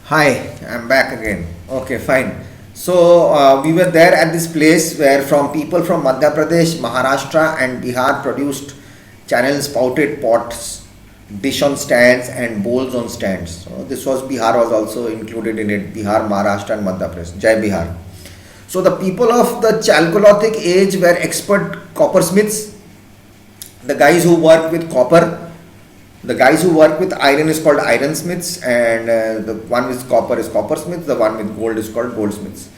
Hi, I'm back again. Okay, fine. So we were there at this place where from people from Madhya Pradesh, Maharashtra, and Bihar produced channel spouted pots, dish on stands, and bowls on stands. So this was Bihar was also included in it. Bihar, Maharashtra, and Madhya Pradesh. Jai Bihar. So the people of the Chalcolithic age were expert coppersmiths. The guys who worked with copper, the guys who work with iron is called ironsmiths, and the one with copper is coppersmiths, the one with gold is called goldsmiths.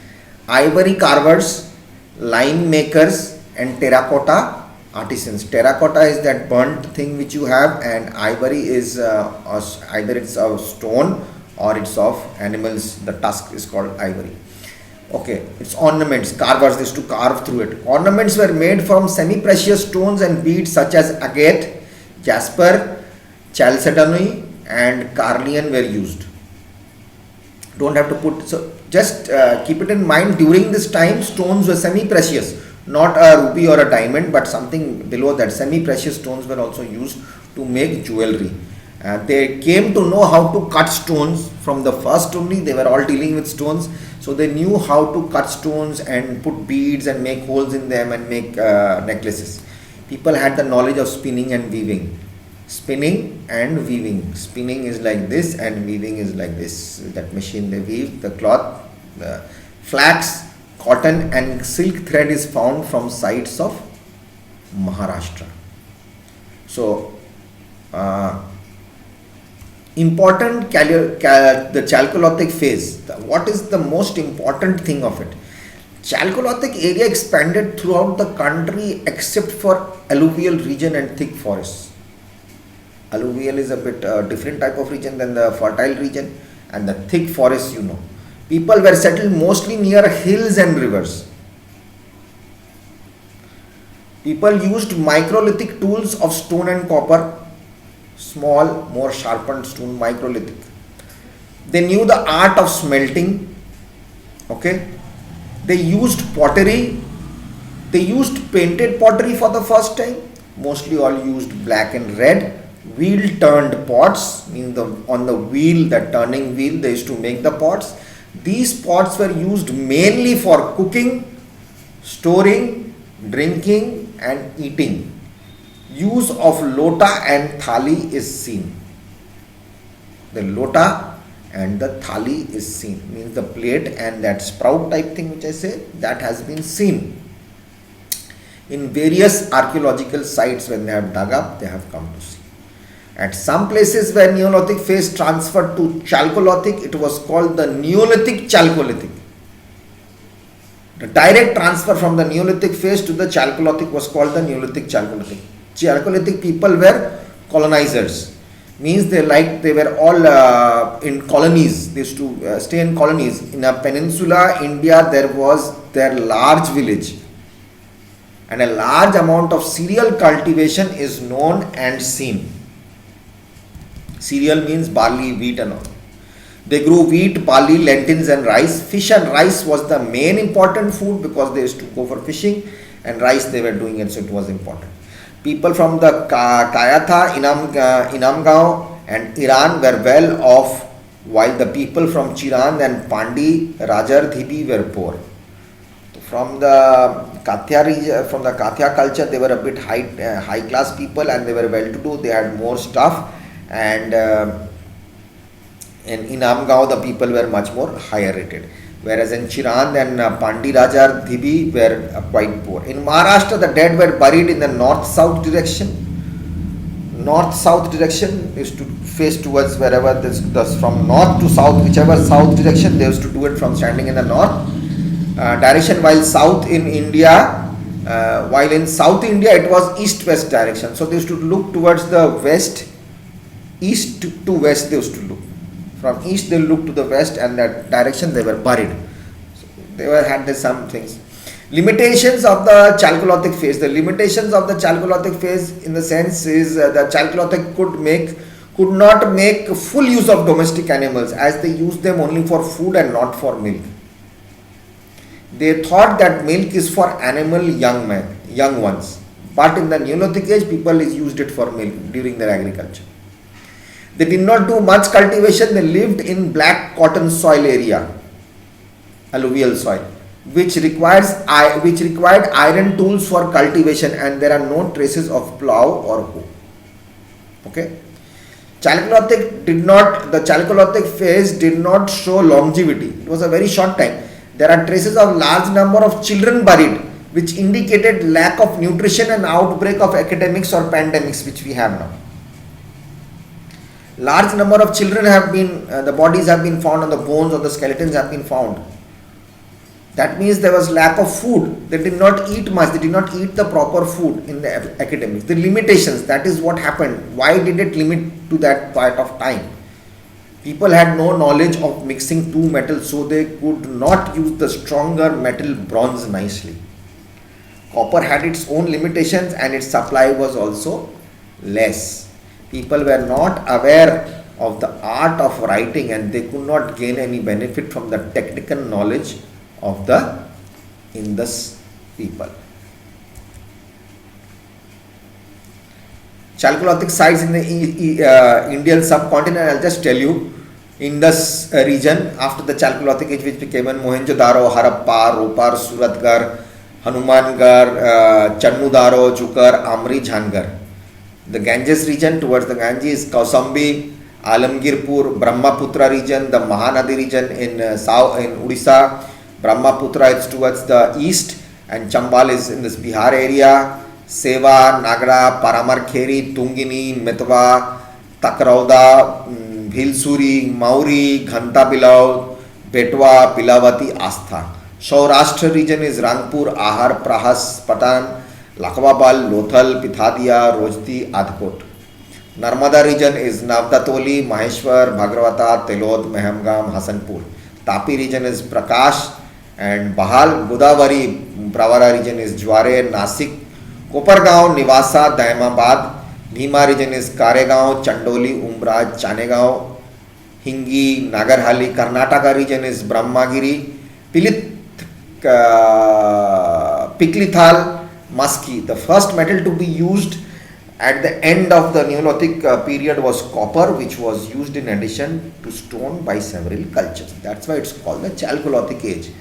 Ivory carvers, lime makers, and terracotta artisans. Terracotta is that burnt thing which you have, and ivory is either it's of stone or it's of animals. The tusk is called ivory. Okay, it's ornaments. Carvers used to carve through it. Ornaments were made from semi-precious stones and beads such as agate, jasper, chalcedony, and carnelian were used. Don't have to put, so just keep it in mind, during this time stones were semi-precious, not a ruby or a diamond, but something below that. Semi-precious stones were also used to make jewelry. They came to know how to cut stones from the first only. They were all dealing with stones, so they knew how to cut stones and put beads and make holes in them and make necklaces. People had the knowledge of spinning and weaving. Spinning and weaving. Spinning is like this and weaving is like this. That machine, they weave the cloth. The flax, cotton, and silk thread is found from sites of Maharashtra. So uh, important the Chalcolithic phase. What is the most important thing of it? Chalcolithic area expanded throughout the country except for alluvial region and thick forests. Alluvial is a bit different type of region than the fertile region, and the thick forests, you know. People were settled mostly near hills and rivers. People used microlithic tools of stone and copper, small, more sharpened stone, microlithic. They knew the art of smelting. Okay, they used pottery. They used painted pottery for the first time. Mostly all used black and red. Wheel turned pots, means on the wheel, that turning wheel, they used to make the pots. These pots were used mainly for cooking, storing, drinking, and eating. Use of lota and thali is seen. The lota and the thali is seen, means the plate and that sprout type thing which I say, that has been seen in various archaeological sites. When they have dug up, they have come to see. At some places where Neolithic phase transferred to Chalcolithic, it was called the Neolithic Chalcolithic. The direct transfer from the Neolithic phase to the Chalcolithic was called the Neolithic Chalcolithic. Chalcolithic people were colonizers, means they were all in colonies. They used to stay in colonies. In a peninsula India, there was their large village, and a large amount of cereal cultivation is known and seen. Cereal means barley, wheat and all. They grew wheat, barley, lentils and rice. Fish and rice was the main important food because they used to go for fishing, and rice they were doing it, so it was important. People from the Kayatha, Inamgaon and Iran were well off, while the people from Chiran and Pandi, Rajar, Dhibi were poor. From the Kathia region, from the Kathia culture, they were a bit high class people, and they were well to do. They had more stuff, and in Inamgaon the people were much more higher rated, whereas in Chiran and Pandi Rajar Dhibi were quite poor. In Maharashtra, the dead were buried in the north-south direction. North-south direction is to face towards wherever this from north to south, whichever south direction, they used to do it from standing in the north direction, while south in India, while in South India it was east-west direction. So they used to look towards the west, east to west they used to look. From east they look to the west, and that direction they were buried. So they had some things. Limitations of the Chalcolithic phase. The limitations of the Chalcolithic phase in the sense is the Chalcolithic could not make full use of domestic animals, as they used them only for food and not for milk. They thought that milk is for animal young ones, but in the Neolithic age people used it for milk during their agriculture. They did not do much cultivation. They lived in black cotton soil area, alluvial soil, which required iron tools for cultivation, and there are no traces of plough or hoe. Okay. The Chalcolithic phase did not show longevity. It was a very short time. There are traces of large number of children buried, which indicated lack of nutrition and outbreak of epidemics or pandemics, which we have now. Large number of children have been, the bodies have been found, and the bones or the skeletons have been found. That means there was lack of food. They did not eat much. They did not eat the proper food in the epidemics. The limitations, that is what happened. Why did it limit to that part of time? People had no knowledge of mixing two metals, so they could not use the stronger metal bronze nicely. Copper had its own limitations, and its supply was also less. People were not aware of the art of writing, and they could not gain any benefit from the technical knowledge of the Indus people. Chalcolithic sites in the Indian subcontinent, I'll just tell you. Indus region, after the Chalcolithic age, which became Mohenjo-daro, Harappa, Ropar, Suratgarh, Hanumangarh, Channudaro, Jukar, Amri, Jhangarh. The Ganges region, towards the Ganges, Kausambi, Alamgirpur, Brahmaputra region, the Mahanadi region in Odisha. Brahmaputra is towards the east, and Chambal is in this Bihar area. Seva, Nagara, Paramarkheri, Tungini, Metwa, Takrauda, Bhilsuri, Mauri, Ghanta Bilau, Betwa, Pilavati, Astha. Saurashtra region is Rangpur, Ahar, Prahas, Patan, Lakhwabal, Lothal, Pithadia, Rojti, Adkot. Narmada region is Navdatoli, Maheshwar, Bhagravata, Telod, Mehamgam, Hasanpur. Tapi region is Prakash and Bahal. Godavari, Pravara region is Jware, Nasik. Kopargaon, Nivasa, Daimabad. Bhima region is Karegaon, Chandoli, Umbraj, Chanegaon. Hingi, Nagarhali. Karnataka region is Brahmagiri. Piklithal, Maski. The first metal to be used at the end of the Neolithic period was copper, which was used in addition to stone by several cultures. That's why it's called the Chalcolithic age.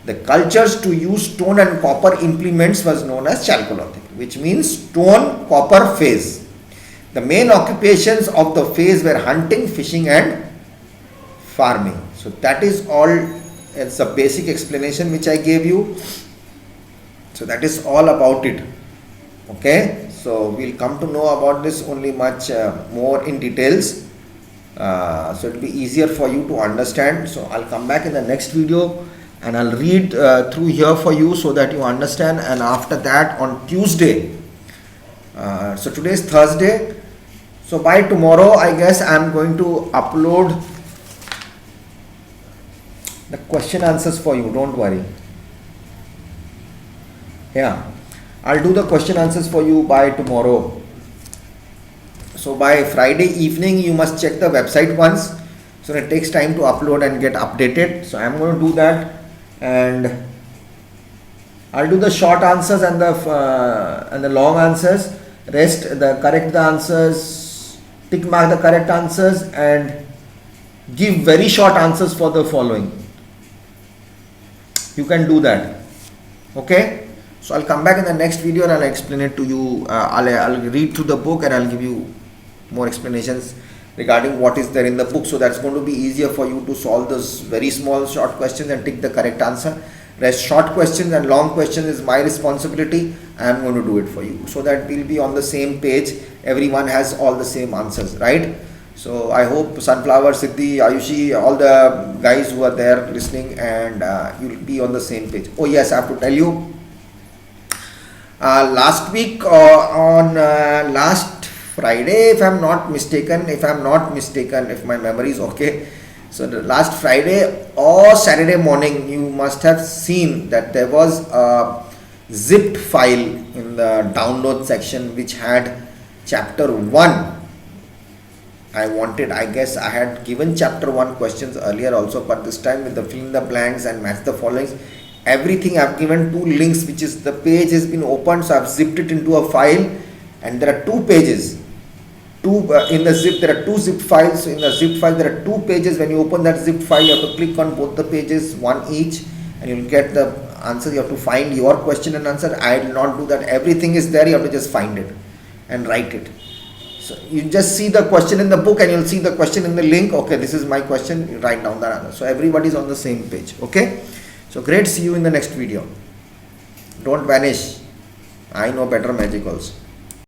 The cultures to use stone and copper implements was known as Chalcolithic, which means stone copper phase. The main occupations of the phase were hunting, fishing and farming. So that is all. It's a basic explanation which I gave you. So that is all about it. Okay. So we'll come to know about this only much more in details. So it will be easier for you to understand. So I'll come back in the next video and I'll read through here for you so that you understand. And after that, on Tuesday, so today is Thursday. So by tomorrow, I guess I'm going to upload the question answers for you. Don't worry. Yeah. I'll do the question answers for you by tomorrow. So by Friday evening, you must check the website once. So it takes time to upload and get updated. So I'm going to do that, and I'll do the short answers and the long answers. Rest, the correct the answers, tick mark the correct answers, and give very short answers for the following. You can do that. Okay. So I'll come back in the next video and I'll explain it to you. I'll read through the book and I'll give you more explanations regarding what is there in the book. So that's going to be easier for you to solve those very small short questions and tick the correct answer. Rest, short questions and long questions is my responsibility. I am going to do it for you so that we'll be on the same page. Everyone has all the same answers, right? So I hope Sunflower, Siddhi, Ayushi, all the guys who are there listening, and you'll be on the same page. Oh yes, I have to tell you. Last week on last Friday, if I'm not mistaken, if my memory is okay, so the last Friday or Saturday morning, you must have seen that there was a zipped file in the download section which had chapter 1. I guess I had given chapter 1 questions earlier also, but this time with the fill in the blanks and match the followings, everything I've given 2 links, which is the page has been opened, so I've zipped it into a file, and there are 2 pages. in the zip there are two zip files. So in the zip file there are two pages. When you open that zip file, you have to click on both the pages, one each, and you'll get the answer. You have to find your question and answer. I will not do that. Everything is there. You have to just find it and write it. So you just see the question in the book and you'll see the question in the link. Okay, this is my question. You write down that answer. So everybody is on the same page. Okay. So great. See you in the next video. Don't vanish. I know better magic also.